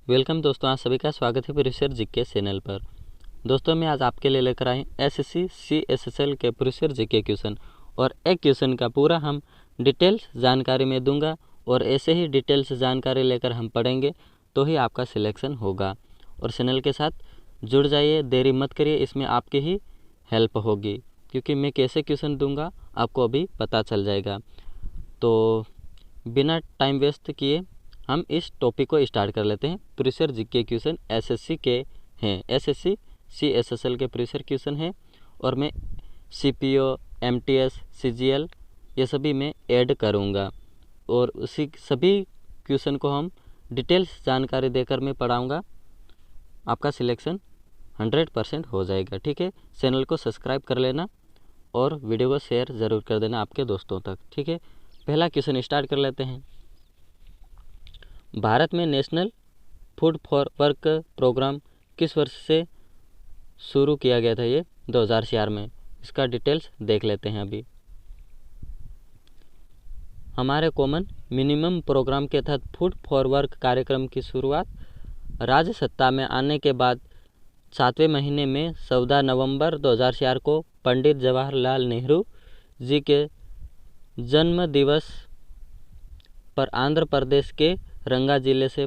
Welcome दोस्तों, आप सभी का स्वागत है प्रोफेसर जीके चैनल पर। दोस्तों मैं आज आपके लिए लेकर आए एसएससी CSSL के प्रोफेसर जीके क्वेश्चन और एक क्वेश्चन का पूरा हम डिटेल्स जानकारी में दूंगा और ऐसे ही डिटेल्स जानकारी लेकर हम पढ़ेंगे तो ही आपका सिलेक्शन होगा। और चैनल के साथ जुड़ जाइए, देरी मत करिए, इसमें आपकी ही हेल्प होगी क्योंकि मैं कैसे क्वेश्चन दूंगा आपको अभी पता चल जाएगा। तो बिना टाइम वेस्ट किए हम इस टॉपिक को स्टार्ट कर लेते हैं। प्रीवियस जीके क्वेश्चन एसएससी के हैं, एसएससी CSSL के प्रीवियस क्वेश्चन हैं और मैं CPO, MTS, CGL ये सभी मैं ऐड करूंगा और उसी सभी क्वेश्चन को हम डिटेल्स जानकारी देकर मैं पढ़ाऊंगा। आपका सिलेक्शन 100% हो जाएगा। ठीक है, चैनल को सब्सक्राइब कर लेना और वीडियो को शेयर ज़रूर कर देना आपके दोस्तों तक। ठीक है, पहला क्वेश्चन स्टार्ट कर लेते हैं। भारत में national food for work program किस वर्ष से शुरू किया गया था? ये 2004 में। इसका डिटेल्स देख लेते हैं। अभी हमारे कॉमन मिनिमम प्रोग्राम के तहत फूड फॉर वर्क कार्यक्रम की शुरुआत राज्य सत्ता में आने के बाद 7वें महीने में 14 नवंबर 2004 को पंडित जवाहरलाल नेहरू जी के जन्म दिवस पर आंध्र प्रदेश के रंगा जिले से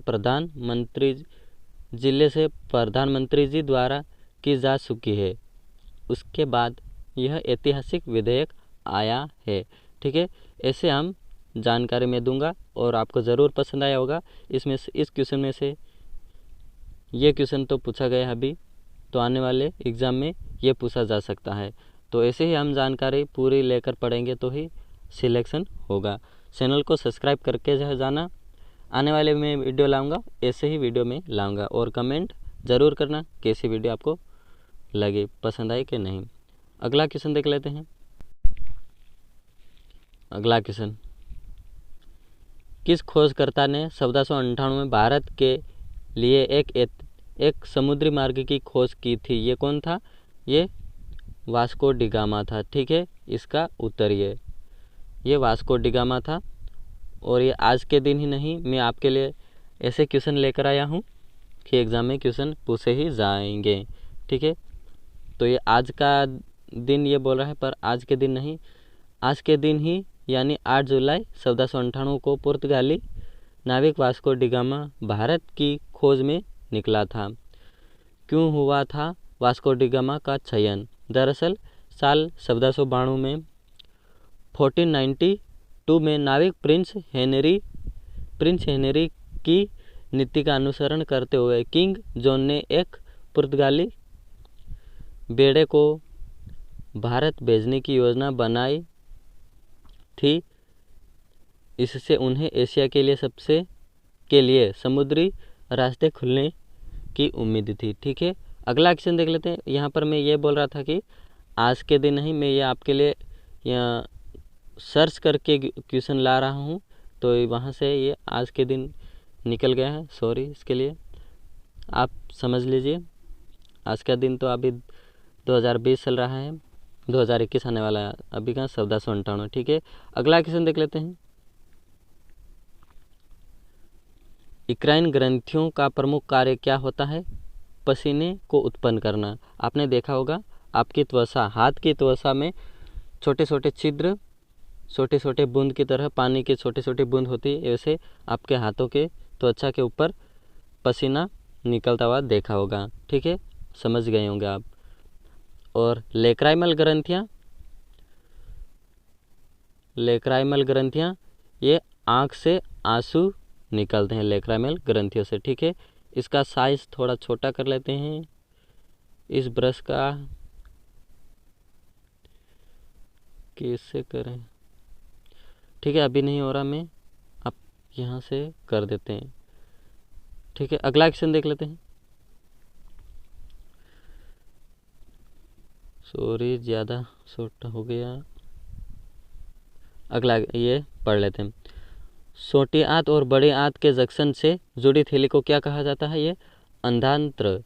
प्रधानमंत्री जी द्वारा की जा चुकी है। उसके बाद यह ऐतिहासिक विधेयक आया है। ठीक है, ऐसे हम जानकारी में दूंगा और आपको ज़रूर पसंद आया होगा। इसमें से इस क्वेश्चन में से ये क्वेश्चन तो पूछा गया है अभी, तो आने वाले एग्ज़ाम में ये पूछा जा सकता है। तो ऐसे ही हम जानकारी पूरी लेकर पढ़ेंगे तो ही सिलेक्शन होगा। चैनल को सब्सक्राइब करके जाना, आने वाले में वीडियो लाऊंगा, ऐसे ही वीडियो में लाऊंगा। और कमेंट ज़रूर करना कैसी वीडियो आपको लगी, पसंद आई कि नहीं। अगला क्वेश्चन देख लेते हैं। अगला क्वेश्चन, किस खोजकर्ता ने 1498 में भारत के लिए एक समुद्री मार्ग की खोज की थी? ये कौन था? ये वास्को डी गामा था। ठीक है, इसका उत्तर ये वास्को डी गामा था। और ये आज के दिन ही नहीं, मैं आपके लिए ऐसे क्वेश्चन लेकर आया हूँ कि एग्ज़ाम में क्वेश्चन पूछे ही जाएंगे। ठीक है, तो ये आज का दिन ये बोल रहा है, पर आज के दिन नहीं, आज के दिन ही यानी 8 जुलाई 1498 को पुर्तगाली नाविक वास्को डी गामा भारत की खोज में निकला था। क्यों हुआ था वास्को डी गामा का चयन? दरअसल साल 1492 में 1492 में नाविक प्रिंस हेनरी की नीति का अनुसरण करते हुए किंग जॉन ने एक पुर्तगाली बेड़े को भारत भेजने की योजना बनाई थी। इससे उन्हें एशिया के लिए समुद्री रास्ते खुलने की उम्मीद थी। ठीक है, अगला क्वेश्चन देख लेते हैं। यहाँ पर मैं ये बोल रहा था कि आज के दिन नहीं, मैं ये आपके लिए यहाँ सर्च करके क्वेश्चन ला रहा हूँ, तो वहाँ से ये आज के दिन निकल गया है। सॉरी इसके लिए, आप समझ लीजिए। आज का दिन तो अभी 2020 चल रहा है, 2021 आने वाला है, अभी का 1498। ठीक है, अगला क्वेश्चन देख लेते हैं। इक्राइन ग्रंथियों का प्रमुख कार्य क्या होता है? पसीने को उत्पन्न करना। आपने देखा होगा आपकी त्वचा, हाथ की त्वचा में छोटे छोटे छिद्र, छोटे छोटे बूंद की तरह पानी के छोटे छोटे बूंद होती है, वैसे आपके हाथों के त्वचा के ऊपर पसीना निकलता हुआ देखा होगा। ठीक है, समझ गए होंगे आप। और लेक्राइमल ग्रंथियाँ ये आँख से आंसू निकलते हैं लेक्राइमल ग्रंथियों से। ठीक है, इसका साइज थोड़ा छोटा कर लेते हैं इस ब्रश का, कैसे करें? ठीक है, अभी नहीं हो रहा, मैं आप यहाँ से कर देते हैं। ठीक है, अगला क्वेश्चन देख लेते हैं। सॉरी ज़्यादा छोटा हो गया, अगला ये पढ़ लेते हैं। छोटी आंत और बड़ी आंत के जंक्शन से जुड़ी थैली को क्या कहा जाता है? ये अंधांत्र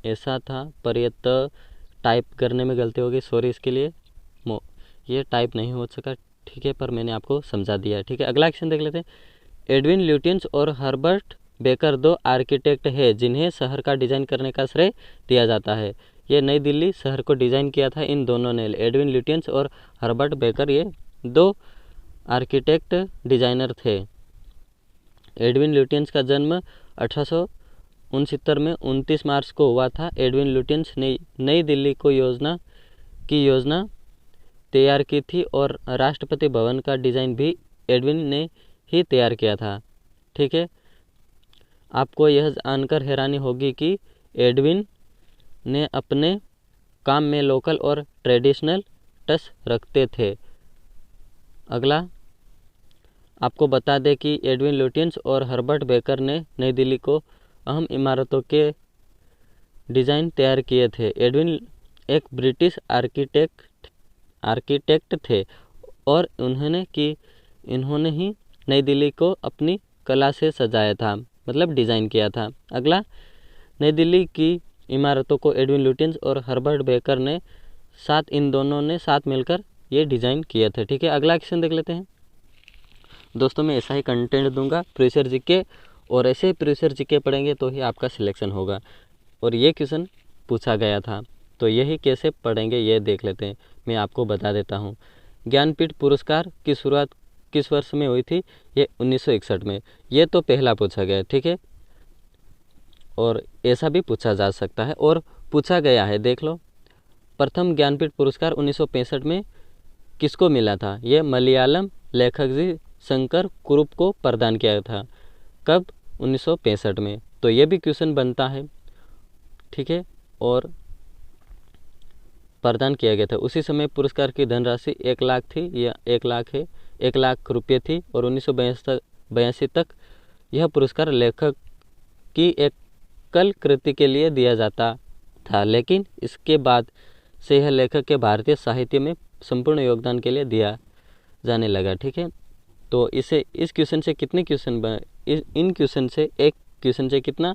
ऐसा था, पर ये टाइप करने में गलती हो गई, सॉरी इसके लिए। ये टाइप नहीं हो सका। ठीक है, पर मैंने आपको समझा दिया है। ठीक है, अगला क्वेश्चन देख लेते हैं। एडविन ल्यूटियंस और हर्बर्ट बेकर दो आर्किटेक्ट हैं जिन्हें शहर का डिज़ाइन करने का श्रेय दिया जाता है। ये नई दिल्ली शहर को डिज़ाइन किया था इन दोनों ने, एडविन ल्यूटियंस और हर्बर्ट बेकर, ये दो आर्किटेक्ट डिज़ाइनर थे। एडविन ल्यूटियंस का जन्म 1869 में 29 मार्च को हुआ था। एडविन ल्यूटियंस ने नई दिल्ली को योजना तैयार की थी और राष्ट्रपति भवन का डिज़ाइन भी एडविन ने ही तैयार किया था। ठीक है, आपको यह जानकर हैरानी होगी कि एडविन ने अपने काम में लोकल और ट्रेडिशनल टच रखते थे। अगला आपको बता दें कि एडविन ल्यूटियंस और हर्बर्ट बेकर ने नई दिल्ली को अहम इमारतों के डिज़ाइन तैयार किए थे। एडविन एक ब्रिटिश आर्किटेक्ट थे और इन्होंने ही नई दिल्ली को अपनी कला से सजाया था, मतलब डिज़ाइन किया था। अगला, नई दिल्ली की इमारतों को एडविन ल्यूटियंस और हर्बर्ट बेकर ने इन दोनों ने साथ मिलकर ये डिज़ाइन किए थे। ठीक है, अगला क्वेश्चन देख लेते हैं। दोस्तों मैं ऐसा ही कंटेंट दूंगा प्रीवियस जीके, और ऐसे ही प्रीवियस जीके पढ़ेंगे तो ही आपका सिलेक्शन होगा। और ये क्वेश्चन पूछा गया था, तो यही कैसे पढ़ेंगे ये देख लेते हैं। मैं आपको बता देता हूँ। ज्ञानपीठ पुरस्कार की शुरुआत किस वर्ष में हुई थी? ये 1961 में। ये तो पहला पूछा गया, ठीक है, और ऐसा भी पूछा जा सकता है और पूछा गया है, देख लो। प्रथम ज्ञानपीठ पुरस्कार 1965 में किसको मिला था? ये मलयालम लेखक जी शंकर कुरुप को प्रदान किया था। कब? 1965 में। तो ये भी क्वेश्चन बनता है, ठीक है, और प्रदान किया गया था। उसी समय पुरस्कार की धनराशि 1 लाख थी, या 1 लाख है, 1 लाख रुपये थी। और 1982 तक यह पुरस्कार लेखक की एकल कृति के लिए दिया जाता था, लेकिन इसके बाद से यह लेखक के भारतीय साहित्य में संपूर्ण योगदान के लिए दिया जाने लगा। ठीक है, तो इस क्वेश्चन से कितने क्वेश्चन बने? इन क्वेश्चन से एक क्वेश्चन से कितना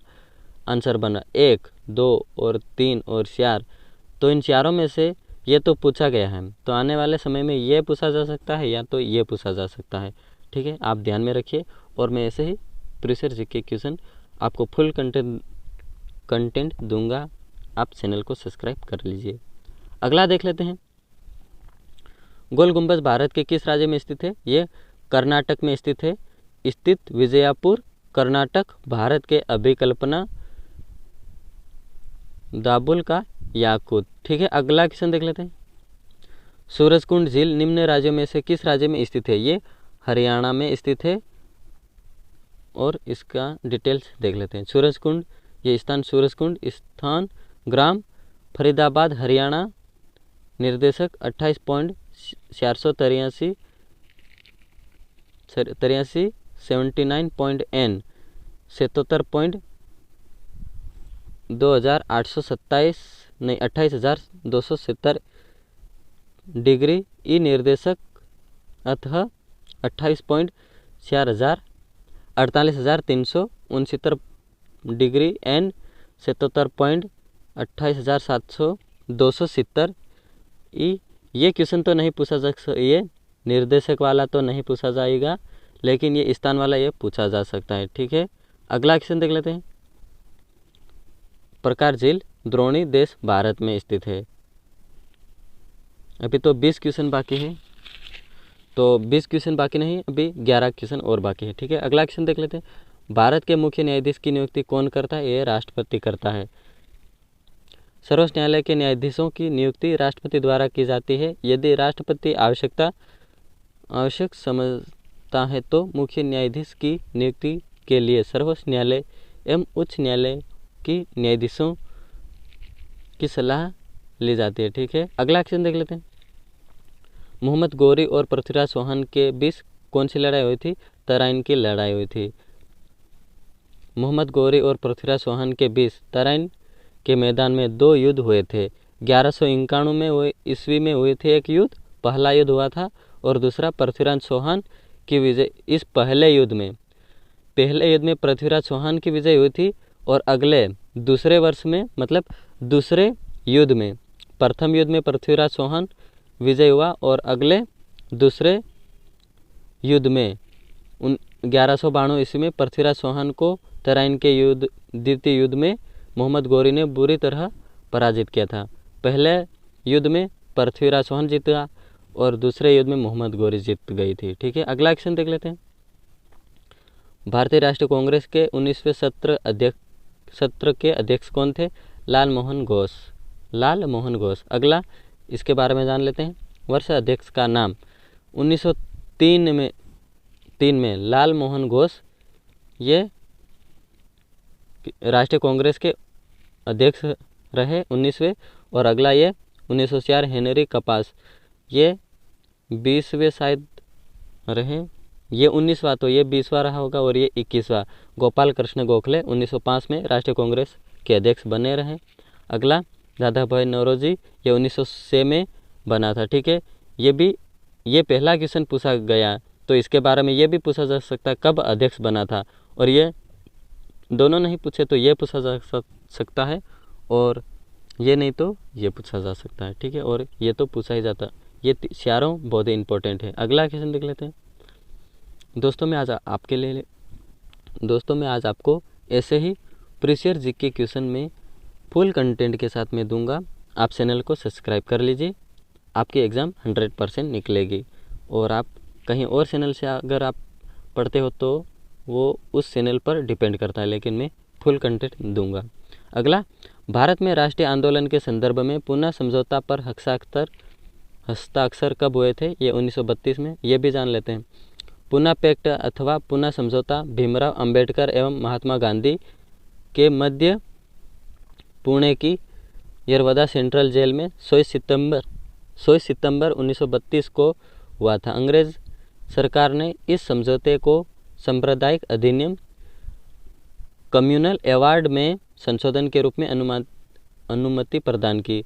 आंसर बना? 1, 2 और 3 और 4। तो इन चारों में से ये तो पूछा गया है, तो आने वाले समय में ये पूछा जा सकता है या तो ये पूछा जा सकता है। ठीक है, आप ध्यान में रखिए। और मैं ऐसे ही प्रीवियस जीके क्वेश्चन आपको फुल कंटेंट दूंगा, आप चैनल को सब्सक्राइब कर लीजिए। अगला देख लेते हैं। गोल गुंबज भारत के किस राज्य में स्थित है? ये कर्नाटक में स्थित है। स्थित विजयपुर, कर्नाटक, भारत के अभिकल्पना दाबुल का याकूत। ठीक है, अगला क्वेश्चन देख लेते हैं। सूरजकुंड झील निम्न राज्यों में से किस राज्य में स्थित है? ये हरियाणा में स्थित है, और इसका डिटेल्स देख लेते हैं। सूरजकुंड, ये स्थान सूरजकुंड स्थान ग्राम फरीदाबाद हरियाणा। निर्देशक 28.483 79.n 28,270 डिग्री। ई निर्देशक अतः 48,369 डिग्री। एन 77.28,270 ई। ये क्वेश्चन तो नहीं पूछा जा सकता, ये निर्देशक वाला तो नहीं पूछा जाएगा, लेकिन ये स्थान वाला ये पूछा जा सकता है। ठीक है, अगला क्वेश्चन देख लेते हैं। प्रकार झील द्रोणी देश भारत में स्थित है। अभी तो 20 क्वेश्चन बाकी है, तो 20 क्वेश्चन बाकी नहीं, अभी 11 क्वेश्चन और बाकी है। ठीक है, अगला क्वेश्चन देख लेते हैं। भारत के मुख्य न्यायाधीश की नियुक्ति कौन करता है? ये राष्ट्रपति करता है। सर्वोच्च न्यायालय के न्यायाधीशों की नियुक्ति राष्ट्रपति द्वारा की जाती है। यदि राष्ट्रपति आवश्यक समझता है तो मुख्य न्यायाधीश की नियुक्ति के लिए सर्वोच्च न्यायालय एवं उच्च न्यायालय की न्यायाधीशों की सलाह ली जाती है। ठीक है, अगला क्वेश्चन देख लेते हैं। मोहम्मद गौरी और पृथ्वीराज चौहान के बीच कौन सी लड़ाई हुई थी? तराइन की लड़ाई हुई थी। मोहम्मद गौरी और पृथ्वीराज चौहान के बीच तराइन के मैदान में 2 युद्ध हुए थे। 1191 में ईस्वी में हुए थे एक युद्ध, पहला युद्ध हुआ था, और दूसरा पृथ्वीराज चौहान की विजय। इस पहले युद्ध में पृथ्वीराज चौहान की विजय हुई थी, और अगले दूसरे वर्ष में, मतलब दूसरे युद्ध में, प्रथम युद्ध में पृथ्वीराज चौहान विजय हुआ, और अगले दूसरे युद्ध में 1192 ईस्वी में पृथ्वीराज चौहान को तराइन के द्वितीय युद्ध में मोहम्मद गौरी ने बुरी तरह पराजित किया था। पहले युद्ध में पृथ्वीराज चौहान जीता और दूसरे युद्ध में मोहम्मद गौरी जीत गई थी। ठीक है, अगला क्वेश्चन देख लेते हैं। भारतीय राष्ट्रीय कांग्रेस के 19वें सत्र के अध्यक्ष कौन थे? लाल मोहन घोष। अगला इसके बारे में जान लेते हैं। वर्ष अध्यक्ष का नाम 1903 में लाल मोहन घोष ये राष्ट्रीय कांग्रेस के अध्यक्ष रहे 19वें। और अगला ये 1904 हेनरी कपास ये 20वें शायद रहे, ये 19वां, तो ये 20वां रहा होगा और ये 21वां। गोपाल कृष्ण गोखले 1905 में राष्ट्रीय कांग्रेस के अध्यक्ष बने रहे। अगला दादा भाई नौरोजी ये 1906 में बना था। ठीक है, ये पहला क्वेश्चन पूछा गया, तो इसके बारे में ये भी पूछा जा सकता है कब अध्यक्ष बना था, और ये दोनों नहीं पूछे तो ये पूछा जा सकता है और ये नहीं तो ये पूछा जा सकता है। ठीक है, और ये तो पूछा ही जाता। ये चारों बहुत ही इंपॉर्टेंट है। अगला क्वेश्चन देख लेते हैं। दोस्तों मैं आज आपको ऐसे ही प्रीवियस जीके क्वेश्चन में फुल कंटेंट के साथ में दूंगा। आप चैनल को सब्सक्राइब कर लीजिए, आपकी एग्ज़ाम 100% निकलेगी। और आप कहीं और चैनल से अगर आप पढ़ते हो तो वो उस चैनल पर डिपेंड करता है, लेकिन मैं फुल कंटेंट दूंगा। अगला, भारत में राष्ट्रीय आंदोलन के संदर्भ में पुनः समझौता पर हस्ताक्षर कब हुए थे? ये 1932 में। ये भी जान लेते हैं। पुनः पैक्ट अथवा पुनः समझौता भीमराव अंबेडकर एवं महात्मा गांधी के मध्य पुणे की यरवदा सेंट्रल जेल में 16 सितंबर 1932 को हुआ था। अंग्रेज सरकार ने इस समझौते को सांप्रदायिक अधिनियम कम्युनल अवार्ड में संशोधन के रूप में अनुमति प्रदान की।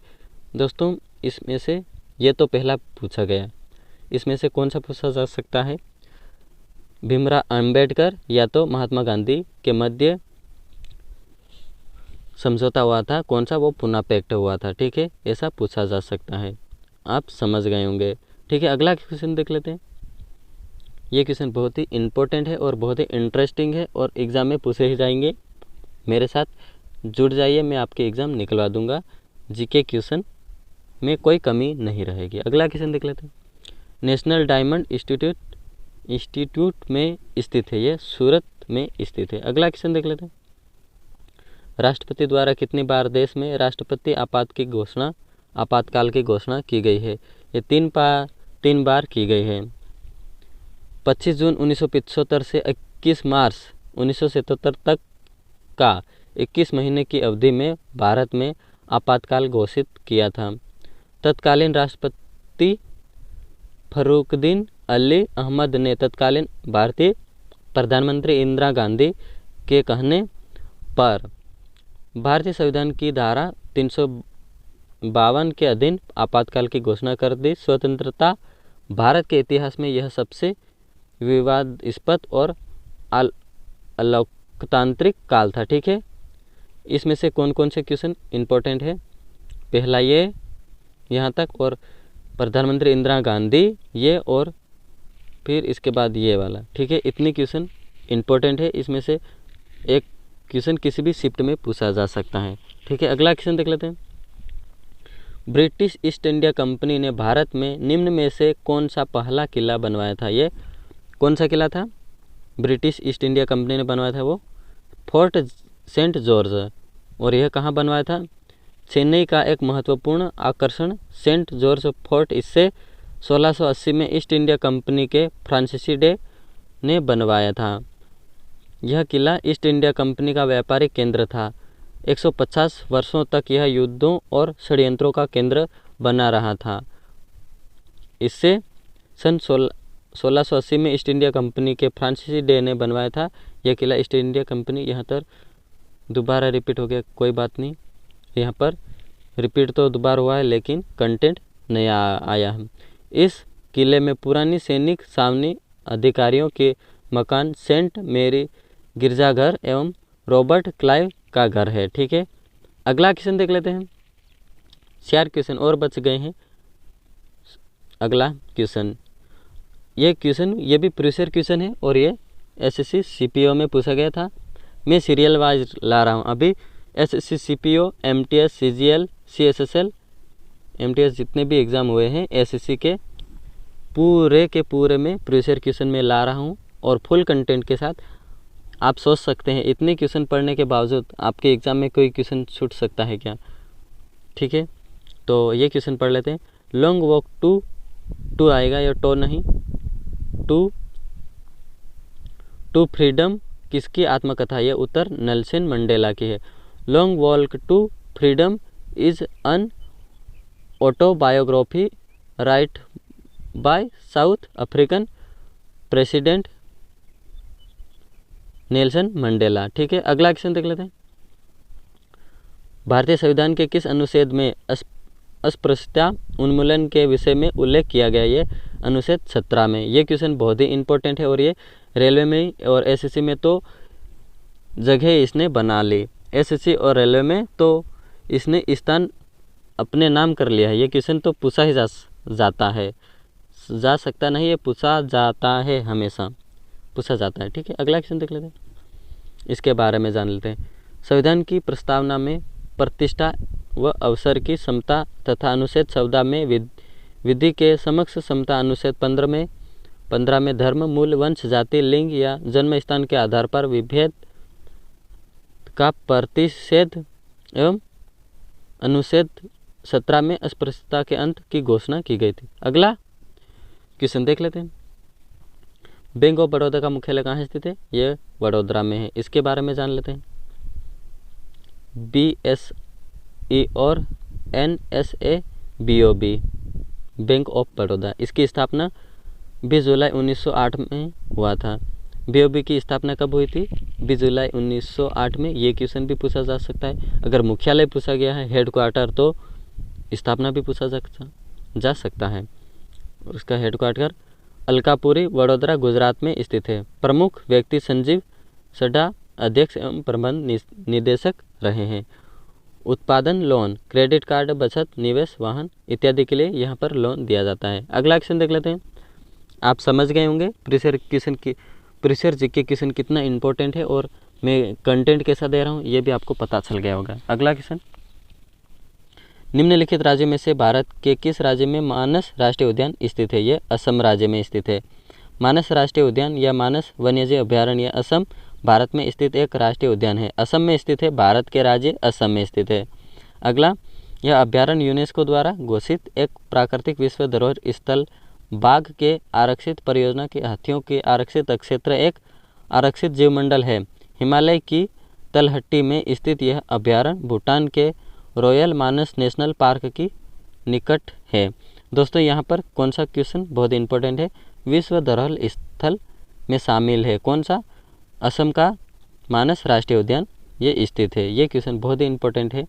दोस्तों इसमें से ये तो पहला पूछा गया, इसमें से कौन सा पूछा जा सकता है? भीमराव अंबेडकर या तो महात्मा गांधी के मध्य समझौता हुआ था, कौन सा? वो पुनः पैक्ट हुआ था। ठीक है, ऐसा पूछा जा सकता है, आप समझ गए होंगे। ठीक है, अगला क्वेश्चन देख लेते हैं। ये क्वेश्चन बहुत ही इंपॉर्टेंट है और बहुत ही इंटरेस्टिंग है और एग्ज़ाम में पूछे ही जाएंगे। मेरे साथ जुड़ जाइए, मैं आपके एग्ज़ाम निकलवा दूंगा। जीके क्वेश्चन में कोई कमी नहीं रहेगी। अगला क्वेश्चन देख लेते हैं। नेशनल डायमंड इंस्टीट्यूट में स्थित है, ये सूरत में स्थित है। अगला क्वेश्चन देख लेते हैं। राष्ट्रपति द्वारा कितनी बार देश में राष्ट्रपति आपातकाल की घोषणा की गई है? ये 3 बार की गई है। 25 जून 1975 से 21 मार्च 1977 तक का 21 महीने की अवधि में भारत में आपातकाल घोषित किया था। तत्कालीन राष्ट्रपति फरुखुद्दीन अली अहमद ने तत्कालीन भारतीय प्रधानमंत्री इंदिरा गांधी के कहने पर भारतीय संविधान की धारा 352 के अधीन आपातकाल की घोषणा कर दी। स्वतंत्रता भारत के इतिहास में यह सबसे विवादास्पद और अलोकतांत्रिक काल था। ठीक है, इसमें से कौन कौन से क्वेश्चन इंपॉर्टेंट है? पहला ये यहाँ तक, और प्रधानमंत्री इंदिरा गांधी ये, और फिर इसके बाद ये वाला। ठीक है, इतनी क्वेश्चन इंपॉर्टेंट है। इसमें से एक क्वेश्चन किसी भी शिफ्ट में पूछा जा सकता है। ठीक है, अगला क्वेश्चन देख लेते हैं। ब्रिटिश ईस्ट इंडिया कंपनी ने भारत में निम्न में से कौन सा पहला किला बनवाया था? ये कौन सा किला था? ब्रिटिश ईस्ट इंडिया कंपनी ने बनवाया था वो फोर्ट सेंट जॉर्ज। और यह कहाँ बनवाया था? चेन्नई का एक महत्वपूर्ण आकर्षण सेंट जॉर्ज फोर्ट। इससे 1680 में ईस्ट इंडिया कंपनी के फ्रांसीसी डे ने बनवाया था। यह किला ईस्ट इंडिया कंपनी का व्यापारिक केंद्र था। 150 वर्षों तक यह युद्धों और षड्यंत्रों का केंद्र बना रहा था। इससे सन 1680 में ईस्ट इंडिया कंपनी के फ्रांसीसी डे ने बनवाया था यह किला ईस्ट इंडिया कंपनी। यहाँ पर दोबारा रिपीट हो गया, कोई बात नहीं, यहाँ पर रिपीट तो दोबारा हुआ है लेकिन कंटेंट नया आया है। इस किले में पुरानी सैनिक छावनी, अधिकारियों के मकान, सेंट मेरी गिरजाघर एवं रॉबर्ट क्लाइव का घर है। ठीक है, अगला क्वेश्चन देख लेते हैं। 4 क्वेश्चन और बच गए हैं। अगला क्वेश्चन, ये भी प्रीवियस क्वेश्चन है और ये SSC CPO में पूछा गया था। मैं सीरियल वाइज ला रहा हूँ अभी। SSC CPO, MTS, CGL, CSSL, MTS जितने भी एग्ज़ाम हुए हैं SSC के पूरे में प्रीवियस ईयर क्वेश्चन में ला रहा हूँ और फुल कंटेंट के साथ। आप सोच सकते हैं इतने क्वेश्चन पढ़ने के बावजूद आपके एग्ज़ाम में कोई क्वेश्चन छूट सकता है क्या? ठीक है, तो ये क्वेश्चन पढ़ लेते हैं। लॉन्ग वॉक टू आएगा या टो नहीं, टू फ्रीडम किसकी आत्मकथा? ये उत्तर नेल्सन मंडेला की है। Long walk to freedom is an autobiography write by South African president Nelson Mandela. ठीक है, अगला क्वेश्चन देख लेते हैं। भारतीय संविधान के किस अनुच्छेद में अस्पृश्यता उन्मूलन के विषय में उल्लेख किया गया? ये अनुच्छेद 17 में। ये क्वेश्चन बहुत ही इंपॉर्टेंट है और ये रेलवे में और SSC में तो जगह इसने बना ली। SSC और रेलवे में तो इसने स्थान अपने नाम कर लिया है। ये क्वेश्चन तो पूछा ही जाता है, जा सकता नहीं, ये पूछा जाता है, हमेशा पूछा जाता है। ठीक है, अगला क्वेश्चन देख लेते हैं, इसके बारे में जान लेते हैं। संविधान की प्रस्तावना में प्रतिष्ठा व अवसर की समता तथा अनुच्छेद 14 में विधि के समक्ष समता, अनुच्छेद 15 में धर्म, मूल, वंश, जाति, लिंग या जन्म स्थान के आधार पर विभेद का प्रतिषेध एवं अनुच्छेद 17 में अस्पृश्यता के अंत की घोषणा की गई थी। अगला क्वेश्चन देख लेते हैं। बैंक ऑफ बड़ौदा का मुख्यालय कहाँ स्थित है? ये वडोदरा में है। इसके बारे में जान लेते हैं। BSE और NSABOB, बैंक ऑफ बड़ौदा, इसकी स्थापना 20 जुलाई 1908 में हुआ था। BOB की स्थापना कब हुई थी? 20 जुलाई 1908 में। ये क्वेश्चन भी पूछा जा सकता है। अगर मुख्यालय पूछा गया है, हेडक्वार्टर, तो स्थापना भी पूछा जा सकता है। उसका हेडक्वार्टर अलकापुरी, वडोदरा, गुजरात में स्थित है। प्रमुख व्यक्ति संजीव सड्डा अध्यक्ष एवं प्रबंध निदेशक रहे हैं। उत्पादन, लोन, क्रेडिट कार्ड, बचत, निवेश, वाहन इत्यादि के लिए यहाँ पर लोन दिया जाता है। अगला क्वेश्चन देख लेते हैं। आप समझ गए होंगे प्रीवियस जीके क्वेश्चन कितना इंपॉर्टेंट है और मैं कंटेंट कैसा दे रहा हूँ ये भी आपको पता चल गया होगा। अगला क्वेश्चन, निम्नलिखित राज्यों में से भारत के किस राज्य में मानस राष्ट्रीय उद्यान स्थित है? ये असम राज्य में स्थित है। मानस राष्ट्रीय उद्यान या मानस वन्यजीव अभयारण्य असम भारत में स्थित एक राष्ट्रीय उद्यान है। असम में स्थित है, भारत के राज्य असम में स्थित है। अगला, यह अभयारण्य यूनेस्को द्वारा घोषित एक प्राकृतिक विश्व धरोहर स्थल बाघ के आरक्षित परियोजना के हाथियों के आरक्षित क्षेत्र एक आरक्षित जीवमंडल है। हिमालय की तलहटी में स्थित यह अभयारण्य भूटान के रॉयल मानस नेशनल पार्क की निकट है। दोस्तों यहाँ पर कौन सा क्वेश्चन बहुत इंपॉर्टेंट है? विश्व धरोहर स्थल में शामिल है कौन सा? असम का मानस राष्ट्रीय उद्यान ये स्थित है। ये क्वेश्चन बहुत ही इंपॉर्टेंट है,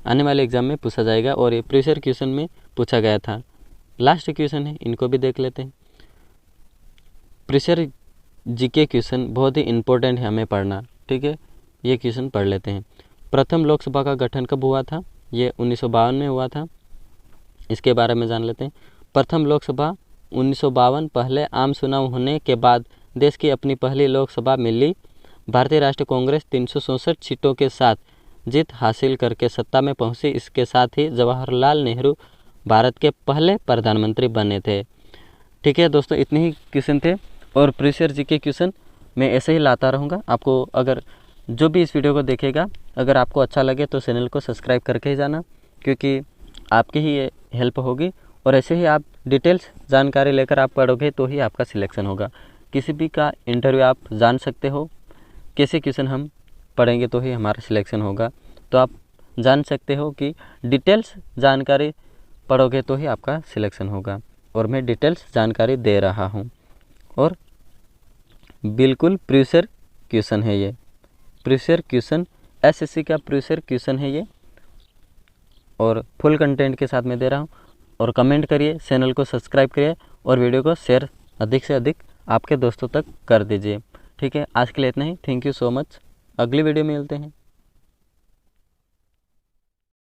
आने वाले एग्जाम में पूछा जाएगा और ये प्रीवियस ईयर क्वेश्चन में पूछा गया था। लास्ट क्वेश्चन है, इनको भी देख लेते हैं। प्रीवियस ईयर जीके क्वेश्चन बहुत ही इंपॉर्टेंट है हमें पढ़ना। ठीक है, ये क्वेश्चन पढ़ लेते हैं। प्रथम लोकसभा का गठन कब हुआ था? ये 1952 में हुआ था। इसके बारे में जान लेते हैं। प्रथम लोकसभा 1952, पहले आम चुनाव होने के बाद देश की अपनी पहली लोकसभा मिली। भारतीय राष्ट्रीय कांग्रेस 364 सीटों के साथ जीत हासिल करके सत्ता में पहुंची। इसके साथ ही जवाहरलाल नेहरू भारत के पहले प्रधानमंत्री बने थे। ठीक है दोस्तों, इतने ही क्वेश्चन थे और प्रीवियस ईयर जीके क्वेश्चन मैं ऐसे ही लाता रहूँगा। आपको अगर जो भी इस वीडियो को देखेगा, अगर आपको अच्छा लगे तो चैनल को सब्सक्राइब करके ही जाना, क्योंकि आपकी ही ये हेल्प होगी। और ऐसे ही आप डिटेल्स जानकारी लेकर आप पढ़ोगे तो ही आपका सिलेक्शन होगा। किसी भी का इंटरव्यू आप जान सकते हो, कैसे क्वेश्चन हम पढ़ेंगे तो ही हमारा सिलेक्शन होगा। तो आप जान सकते हो कि डिटेल्स जानकारी पढ़ोगे तो ही आपका सिलेक्शन होगा। और मैं डिटेल्स जानकारी दे रहा हूँ और बिल्कुल प्रीवियस ईयर क्वेश्चन है। ये प्रीवियस ईयर क्वेश्चन SSC का प्रीवियस ईयर क्वेश्चन है ये, और फुल कंटेंट के साथ मैं दे रहा हूँ। और कमेंट करिए, चैनल को सब्सक्राइब करिए और वीडियो को शेयर अधिक से अधिक आपके दोस्तों तक कर दीजिए। ठीक है, आज के लिए इतना ही। Thank you so much. अगली वीडियो में मिलते हैं।